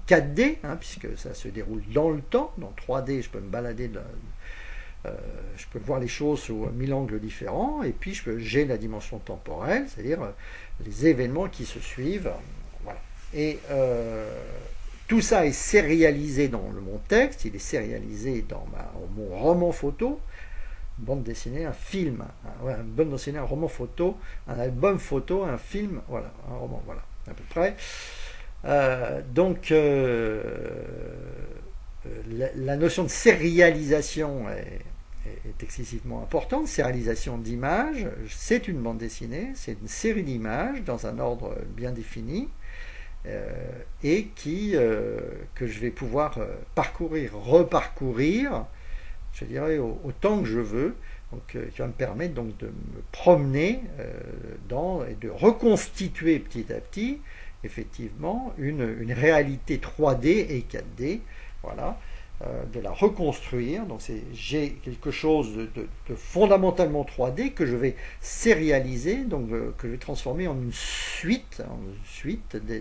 4D, hein, puisque ça se déroule dans le temps. Dans 3D, je peux me balader, je peux voir les choses sous 1000 angles différents, et puis j'ai la dimension temporelle, c'est-à-dire les événements qui se suivent. Voilà. Et tout ça est sérialisé dans mon texte, il est sérialisé dans mon roman photo, une bande dessinée, un film, une bande dessinée, un roman photo, un album photo, un film, voilà, un roman, voilà, à peu près. Donc, la notion de sérialisation est excessivement importante. Sérialisation d'images, c'est une bande dessinée, c'est une série d'images dans un ordre bien défini. Et que je vais pouvoir parcourir, reparcourir, je dirais, autant que je veux, donc, qui va me permettre donc de me promener et de reconstituer petit à petit, effectivement, une réalité 3D et 4D, voilà, de la reconstruire. Donc j'ai quelque chose de fondamentalement 3D que je vais sérialiser, donc que je vais transformer en une suite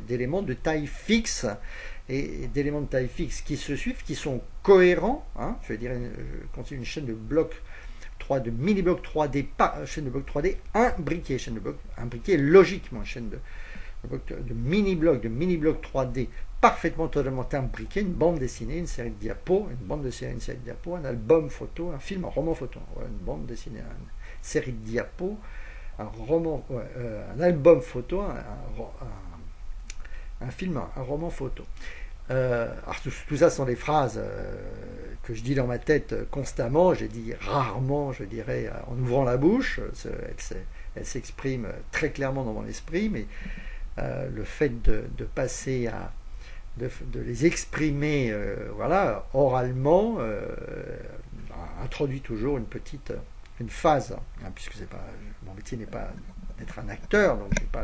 d'éléments de taille fixe et d'éléments de taille fixe qui se suivent, qui sont cohérents. Hein, je vais dire, je continue une chaîne de blocs 3, de mini-blocs 3D, pas chaîne de blocs 3D imbriquée, chaîne de blocs imbriquée logiquement, chaîne de mini-blocs 3D parfaitement, totalement imbriqué, une bande dessinée, une série de diapos, un album photo, un film, un roman photo, une bande dessinée, une série de diapos, un roman, un album photo, un film, un roman photo. Alors tout ça sont des phrases que je dis dans ma tête constamment, j'ai dit rarement, je dirais, en ouvrant la bouche, elles s'expriment très clairement dans mon esprit, mais le fait de passer de les exprimer voilà, oralement introduit toujours une phase, hein, puisque mon métier n'est pas d'être un acteur, donc je ne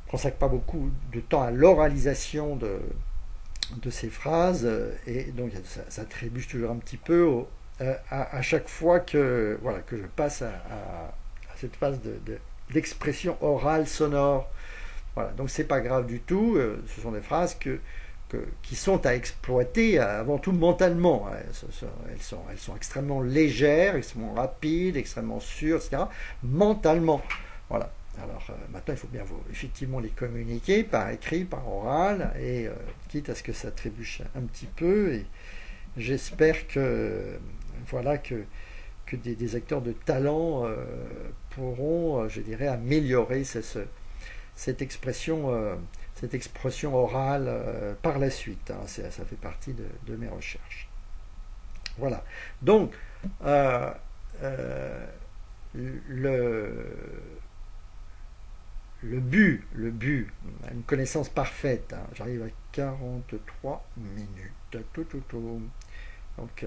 consacre pas beaucoup de temps à l'oralisation de ces phrases, et donc ça trébuche toujours un petit peu à chaque fois que je passe à cette phase d'expression orale sonore. Voilà, donc c'est pas grave du tout, ce sont des phrases qui sont à exploiter avant tout mentalement. Elles sont extrêmement légères, extrêmement rapides, extrêmement sûres, etc. Mentalement. Voilà. Alors maintenant, il faut bien effectivement les communiquer par écrit, par oral, et quitte à ce que ça trébuche un petit peu. Et j'espère que des acteurs de talent pourront, je dirais, améliorer cette expression orale par la suite. Hein. Ça fait partie de mes recherches. Voilà. Donc, le but, une connaissance parfaite. Hein. J'arrive à 43 minutes. Donc,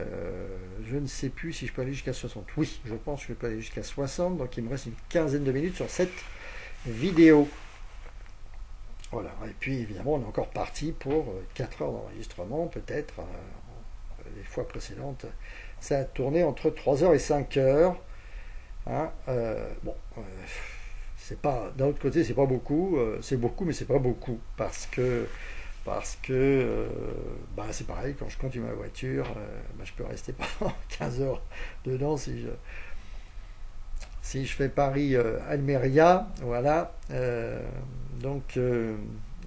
je ne sais plus si je peux aller jusqu'à 60. Oui, je pense que je peux aller jusqu'à 60. Donc, il me reste une quinzaine de minutes sur cette vidéo. Voilà. Et puis, évidemment, on est encore parti pour 4 heures d'enregistrement. Peut-être, les fois précédentes, ça a tourné entre 3 heures et 5 heures. Hein. C'est pas, d'un autre côté, c'est pas beaucoup, c'est beaucoup, mais c'est pas beaucoup, parce que c'est pareil, quand je conduis ma voiture, je peux rester pendant 15 heures dedans si je fais Paris-Almeria, voilà. Donc,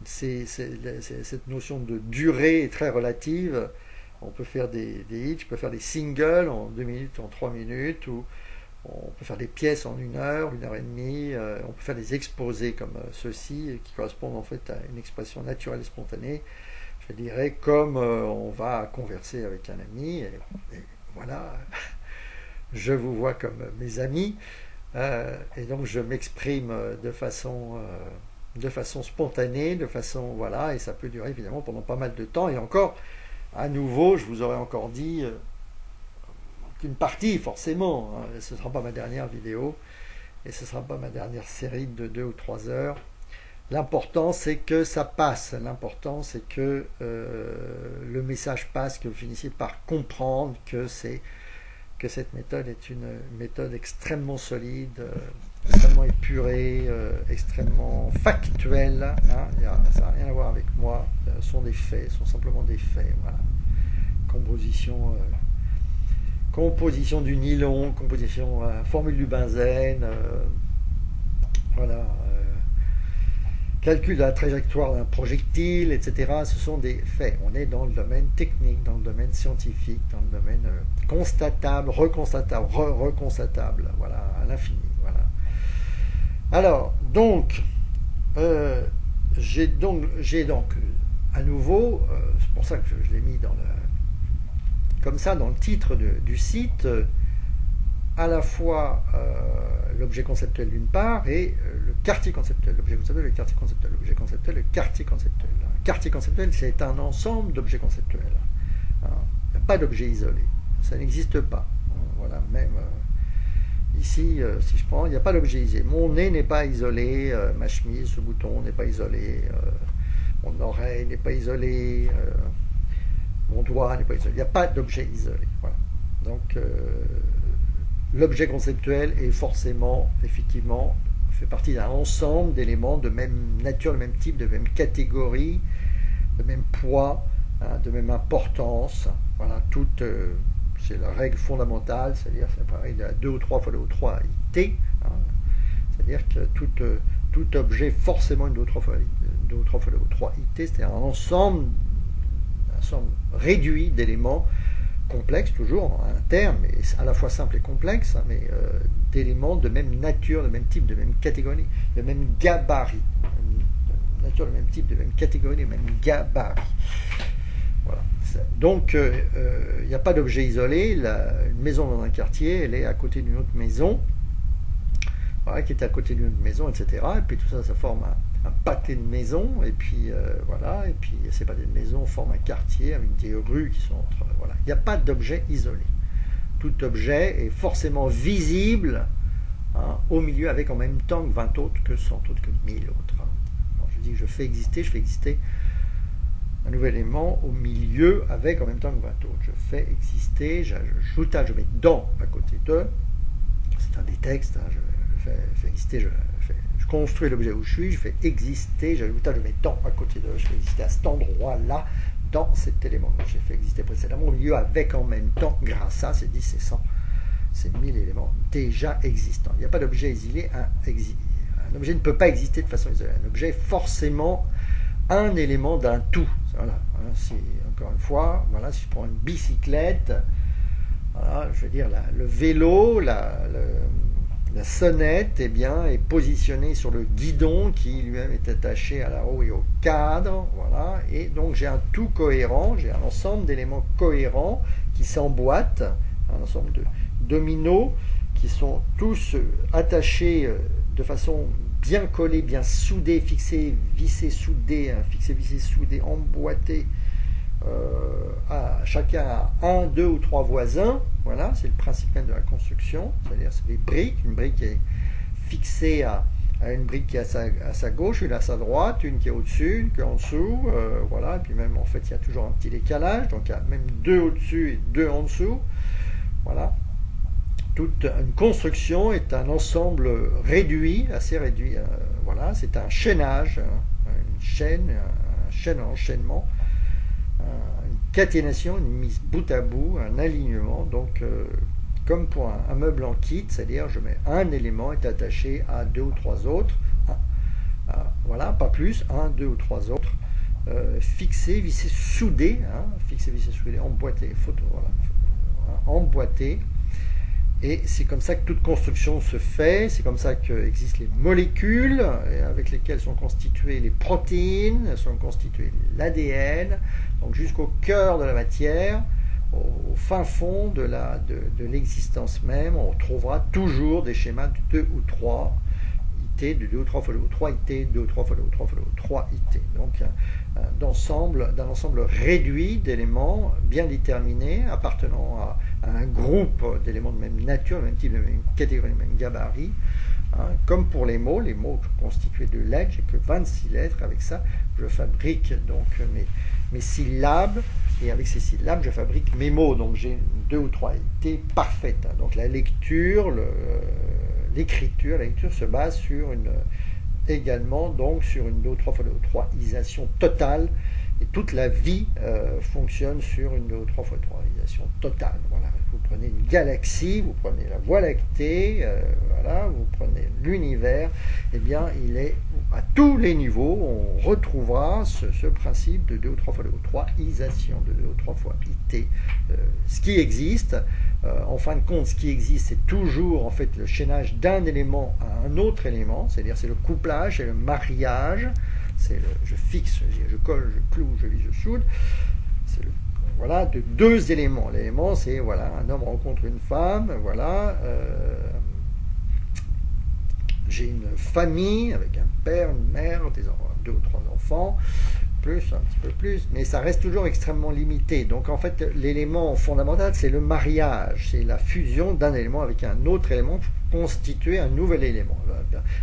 cette notion de durée est très relative. On peut faire des hits, je peux faire des singles en 2 minutes, en 3 minutes, ou on peut faire des pièces en 1 heure, 1 heure et demie, on peut faire des exposés comme ceux-ci, qui correspondent en fait à une expression naturelle et spontanée, je dirais, comme on va converser avec un ami, et voilà, je vous vois comme mes amis, et donc je m'exprime de façon spontanée, voilà, et ça peut durer évidemment pendant pas mal de temps, et encore, à nouveau, je vous aurais encore dit qu'une partie, forcément. Hein. Ce ne sera pas ma dernière vidéo et ce ne sera pas ma dernière série de 2 ou 3 heures. L'important, c'est que ça passe. L'important, c'est que le message passe, que vous finissiez par comprendre que c'est que cette méthode est une méthode extrêmement solide, extrêmement épurée, extrêmement factuelle. Hein. Ça n'a rien à voir avec moi, ce sont des faits, ce sont simplement des faits. Voilà. Composition du nylon, formule du benzène, voilà, calcul de la trajectoire d'un projectile, etc. Ce sont des faits. On est dans le domaine technique, dans le domaine scientifique, dans le domaine constatable, reconstatable, reconstatable, voilà, à l'infini. Voilà. Alors, donc, j'ai donc à nouveau, c'est pour ça que je l'ai mis comme ça dans le titre du site, à la fois l'objet conceptuel d'une part et le quartier conceptuel. L'objet conceptuel, le quartier conceptuel. L'objet conceptuel, le quartier conceptuel. Un quartier conceptuel, c'est un ensemble d'objets conceptuels. Il n'y a pas d'objet isolé. Ça n'existe pas. Voilà, même ici, si je prends, il n'y a pas d'objet isolé. Mon nez n'est pas isolé, ma chemise, ce bouton n'est pas isolé, mon oreille n'est pas isolée, mon doigt n'est pas isolé. Il n'y a pas d'objet isolé. Voilà. Donc, l'objet conceptuel est forcément, effectivement, fait partie d'un ensemble d'éléments de même nature, de même type, de même catégorie, de même poids, hein, de même importance. Voilà, c'est la règle fondamentale, c'est-à-dire c'est pareil de 2 ou 3 fois 2 ou 3 IT. Hein, c'est-à-dire que tout objet, forcément une 2 ou 3 fois 2 ou 3 fois 2 ou 3 IT, c'est-à-dire un ensemble réduit d'éléments complexes, toujours un terme, mais à la fois simple et complexe, hein, mais d'éléments de même nature, de même type, de même catégorie, de même gabarit. De nature, de même type, de même catégorie, de même gabarit. Voilà. Donc, il n'y a pas d'objet isolé. Une maison dans un quartier, elle est à côté d'une autre maison, voilà, qui est à côté d'une autre maison, etc. Et puis tout ça, ça forme un pâté de maisons, et puis voilà, et puis ces pâtés de maisons forment un quartier avec des rues qui sont entre. Voilà. Il n'y a pas d'objet isolé. Tout objet est forcément visible, hein, au milieu, avec en même temps que 20 autres, que 100 autres, que 1000 autres. Hein. Alors, je dis que je fais exister un nouvel élément au milieu avec en même temps que 20 autres. Je fais exister, j'ajoute, je mets dans à côté de. C'est un des textes, hein, je fais exister, je construis l'objet où je suis, je fais exister, j'ajoute, je mets dans à côté de, je fais exister à cet endroit-là, dans cet élément que j'ai fait exister précédemment, au milieu avec en même temps, grâce à ces 10, ces 100, ces 1000 éléments déjà existants. Il n'y a pas d'objet isolé, un objet ne peut pas exister de façon isolée. Un objet est forcément un élément d'un tout. Voilà. Si, encore une fois, voilà, si je prends une bicyclette, voilà, je veux dire, le vélo, la sonnette, eh bien, est positionnée sur le guidon qui lui-même est attaché à la roue et au cadre. Voilà. Et donc j'ai un tout cohérent, j'ai un ensemble d'éléments cohérents qui s'emboîtent, un ensemble de dominos qui sont tous attachés de façon bien collée, bien soudée, fixée, vissée, soudée, fixée, vissée, soudée, emboîtée, chacun a 1, 2 ou 3 voisins. Voilà, c'est le principe même de la construction, c'est-à-dire c'est des briques. Une brique est fixée à une brique qui est à sa gauche, une à sa droite, une qui est au-dessus, une qui est en dessous, voilà, et puis même en fait il y a toujours un petit décalage, donc il y a même 2 au-dessus et 2 en dessous. Voilà. Toute une construction est un ensemble réduit, assez réduit, voilà, c'est un chaînage, une chaîne, un enchaînement, une caténation, une mise bout à bout, un alignement, donc comme pour un meuble en kit, c'est-à-dire je mets un élément est attaché à 2 ou 3 autres, voilà, pas plus, 1, 2 ou 3 autres, fixés, vissés, soudés, fixés, vissés, soudés, emboîtés, voilà, emboîtés. Et c'est comme ça que toute construction se fait, c'est comme ça qu'existent les molécules avec lesquelles sont constituées les protéines, sont constituées l'ADN, donc jusqu'au cœur de la matière, au fin fond de l'existence même, on trouvera toujours des schémas de 2 ou 3 IT, de 2 ou 3 fois 2 ou 3 IT, 2 ou 3 fois 2 ou 3 fois 2 ou 3 IT. Donc d'un ensemble réduit d'éléments bien déterminés, appartenant à un groupe d'éléments de même nature, de même type, de même catégorie, de même gabarit. Comme pour les mots constitués de lettres, j'ai que 26 lettres. Avec ça, je fabrique donc mes syllabes, et avec ces syllabes, je fabrique mes mots. Donc j'ai 2 ou 3 ités parfaites. Donc la lecture, l'écriture, la lecture se base sur également donc sur une 2 ou 3 fois 2 ou 3 isation totale. Et toute la vie fonctionne sur une 2 ou 3 fois 3 isation totale. Voilà. Vous prenez une galaxie, vous prenez la Voie lactée, voilà, vous prenez l'univers, eh bien, il est à tous les niveaux, on retrouvera ce principe de 2 ou 3 fois 2 ou 3 isation, de 2 ou 3 fois IT. Ce qui existe, en fin de compte, ce qui existe, c'est toujours en fait le chaînage d'un élément à un autre élément, c'est-à-dire c'est le couplage, c'est le mariage. Je fixe, je colle, je cloue, je lis, je soude. C'est voilà, de 2 éléments. L'élément, c'est voilà, un homme rencontre une femme, voilà. J'ai une famille avec un père, une mère, 2 ou 3 enfants, plus, un petit peu plus, mais ça reste toujours extrêmement limité. Donc en fait, l'élément fondamental, c'est le mariage, c'est la fusion d'un élément avec un autre élément pour constituer un nouvel élément.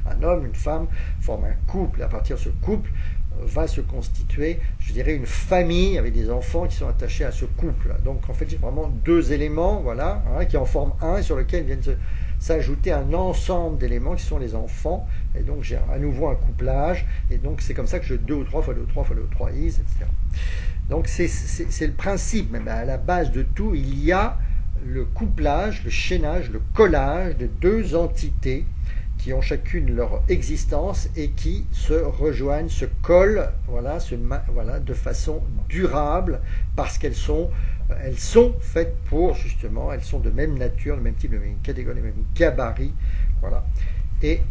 Un homme, une femme forment un couple, et à partir de ce couple va se constituer, je dirais, une famille avec des enfants qui sont attachés à ce couple. Donc en fait, j'ai vraiment 2 éléments, voilà, hein, qui en forment un, sur lequel viennent s'ajouter un ensemble d'éléments qui sont les enfants, et donc j'ai à nouveau un couplage, et donc c'est comme ça que je 2 ou 3 fois 2 ou 3 fois 2 ou 3 is, etc. Donc c'est le principe, même à la base de tout, il y a le couplage, le chaînage, le collage de 2 entités qui ont chacune leur existence et qui se rejoignent, se collent, voilà, voilà, de façon durable, parce qu'elles sont faites pour, justement, elles sont de même nature, de même type, de même catégorie, de même gabarit, voilà. Et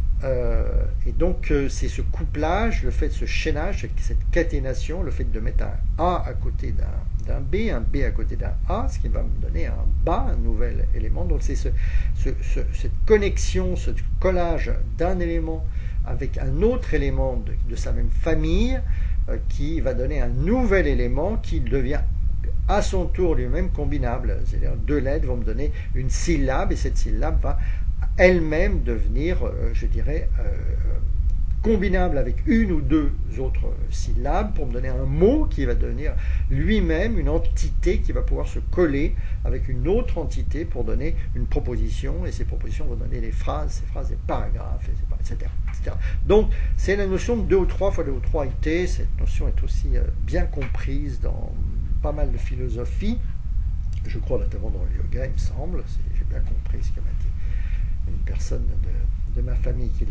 donc c'est ce couplage, le fait de ce chaînage, cette caténation, le fait de mettre un A à côté d'un B, un B à côté d'un A, ce qui va me donner un bas, un nouvel élément. Donc c'est cette connexion, ce collage d'un élément avec un autre élément de sa même famille qui va donner un nouvel élément qui devient à son tour lui-même combinable. C'est-à-dire 2 lettres vont me donner une syllabe, et cette syllabe va elle-même devenir, je dirais, combinable avec 1 ou 2 autres syllabes pour me donner un mot qui va devenir lui-même une entité qui va pouvoir se coller avec une autre entité pour donner une proposition, et ces propositions vont donner des phrases, ces phrases des paragraphes, etc. etc. Donc c'est la notion de 2 ou 3 fois 2 ou 3 IT. Cette notion est aussi bien comprise dans pas mal de philosophie, je crois notamment dans le yoga, il me semble, j'ai bien compris ce que m'a dit une personne de ma famille qui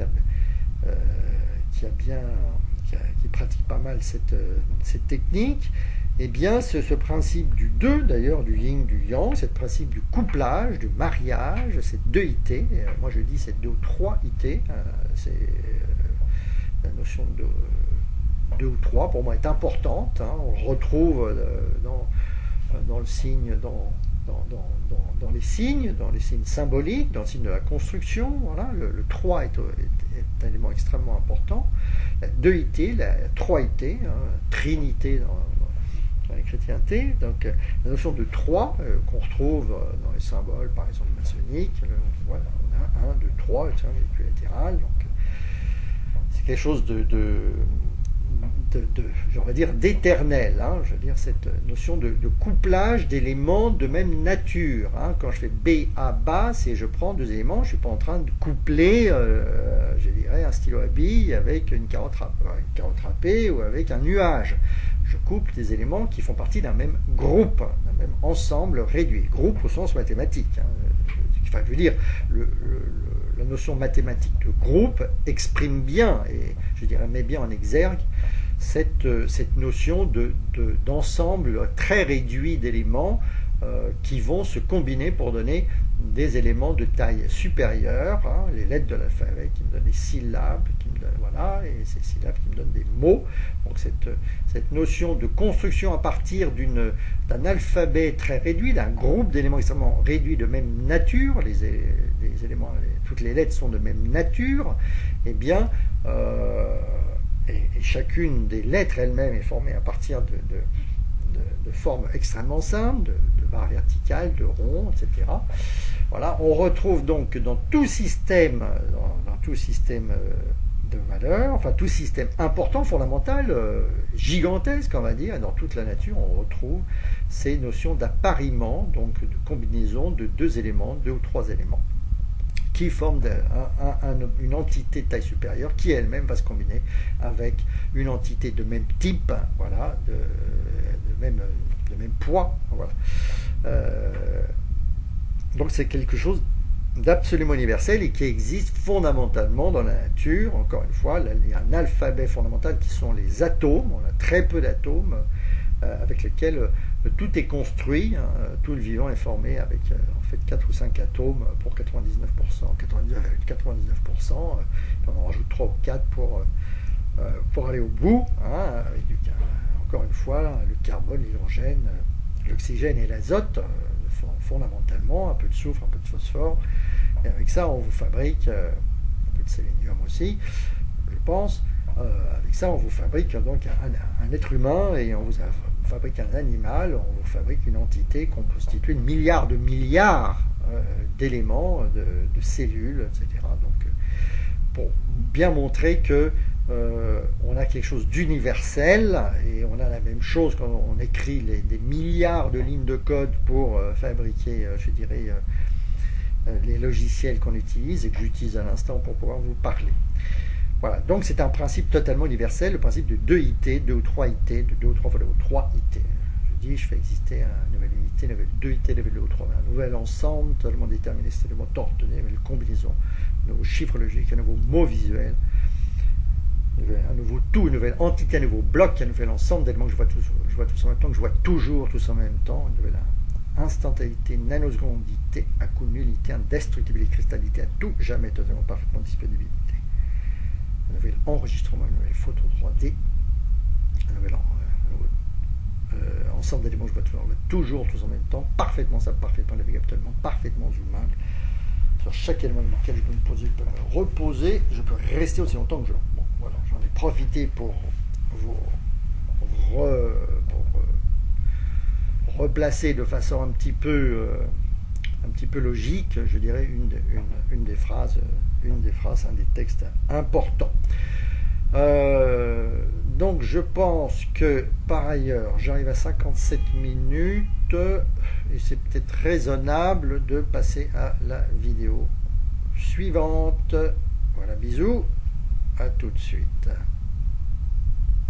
pratique pas mal cette technique. Eh bien, ce principe du 2, d'ailleurs, du yin, du yang, ce principe du couplage, du mariage, ces 2 IT, moi je dis c'est 2 ou 3 IT, c'est la notion de 2 ou 3 pour moi est importante, hein, on le retrouve dans le signe, dans les signes symboliques, dans le signe de la construction. Voilà, le 3 est un élément extrêmement important. La 2IT, la 3IT, hein, trinité dans les chrétientés. Donc la notion de 3 qu'on retrouve dans les symboles, par exemple maçonniques, voilà, on a 1, 2, 3, équilatéral. Donc c'est quelque chose j'aurais dire d'éternel, hein, je veux dire cette notion de couplage d'éléments de même nature, hein. Quand je fais B, A, bas, c'est je prends 2 éléments, je ne suis pas en train de coupler, je dirais, un stylo à billes avec une carotte râpée ou avec un nuage. Je couple des éléments qui font partie d'un même groupe, d'un même ensemble réduit, groupe au sens mathématique, hein. Enfin, je veux dire, la notion mathématique de groupe exprime bien, et je dirais met bien en exergue, cette notion d'ensemble très réduit d'éléments qui vont se combiner pour donner des éléments de taille supérieure, hein, les lettres de l'alphabet qui me donnent des syllabes, voilà, et ces syllabes qui me donnent des mots. Donc cette notion de construction à partir d'un alphabet très réduit, d'un groupe d'éléments extrêmement réduits de même nature, les éléments, toutes les lettres sont de même nature, eh bien, et chacune des lettres elle-même est formée à partir de formes extrêmement simples, de barres verticales, de ronds, etc. Voilà, on retrouve donc dans tout système, de valeurs, enfin tout système important, fondamental, gigantesque on va dire, dans toute la nature on retrouve ces notions d'appariement, donc de combinaison de deux éléments, deux ou trois éléments, qui forment une entité de taille supérieure qui elle-même va se combiner avec une entité de même type, voilà, de même poids. Voilà. Donc c'est quelque chose d'absolument universel et qui existe fondamentalement dans la nature. Encore une fois, il y a un alphabet fondamental qui sont les atomes. On a très peu d'atomes avec lesquels tout est construit. Tout le vivant est formé avec en fait 4 ou 5 atomes pour 99%, 99%. On en rajoute 3 ou 4 pour aller au bout. Encore une fois, le carbone, l'hydrogène, l'oxygène et l'azote, fondamentalement, un peu de soufre, un peu de phosphore. Et avec ça, on vous fabrique, un peu de sélénium aussi, je pense. Avec ça, on vous fabrique donc un être humain et on vous fabrique un animal, on vous fabrique une entité constituée de milliards d'éléments, de cellules, etc. Donc, pour bien montrer que on a quelque chose d'universel et on a la même chose quand on écrit des milliards de lignes de code pour fabriquer, je dirais, les logiciels qu'on utilise et que j'utilise à l'instant pour pouvoir vous parler. Voilà, donc c'est un principe totalement universel, le principe de 2 IT, 2 ou 3 IT, de 2 ou 3 fois 2 ou 3 IT. Je dis, je fais exister une nouvelle unité, une nouvelle 2 IT, une nouvelle 2 ou 3, un nouvel ensemble totalement déterminé, c'est le mot ordonné, une nouvelle combinaison, un nouveau chiffre logique, un nouveau mot visuel, un nouveau tout, une nouvelle entité, un nouveau bloc, un nouvel ensemble d'éléments que je vois tous en même temps, que je vois toujours tous en même temps, une nouvelle instantanéité, nanosecondité, à coup de nullité, indestructibilité, cristalalité, à tout jamais totalement parfaitement disponibilité. Un nouvel enregistrement, une nouvelle photo 3D, un nouvel ensemble d'éléments que je vois toujours tous en même temps, parfaitement simple, parfaitement navigable, parfaitement zoomable. Sur chaque élément lequel je peux me poser, je peux me reposer, je peux rester aussi longtemps que je veux. Bon, voilà, j'en ai profité pour vous replacer de façon un petit peu logique, je dirais, une des phrases, un des textes importants. Donc je pense que par ailleurs j'arrive à 57 minutes et c'est peut-être raisonnable de passer à la vidéo suivante. Voilà, bisous, à tout de suite.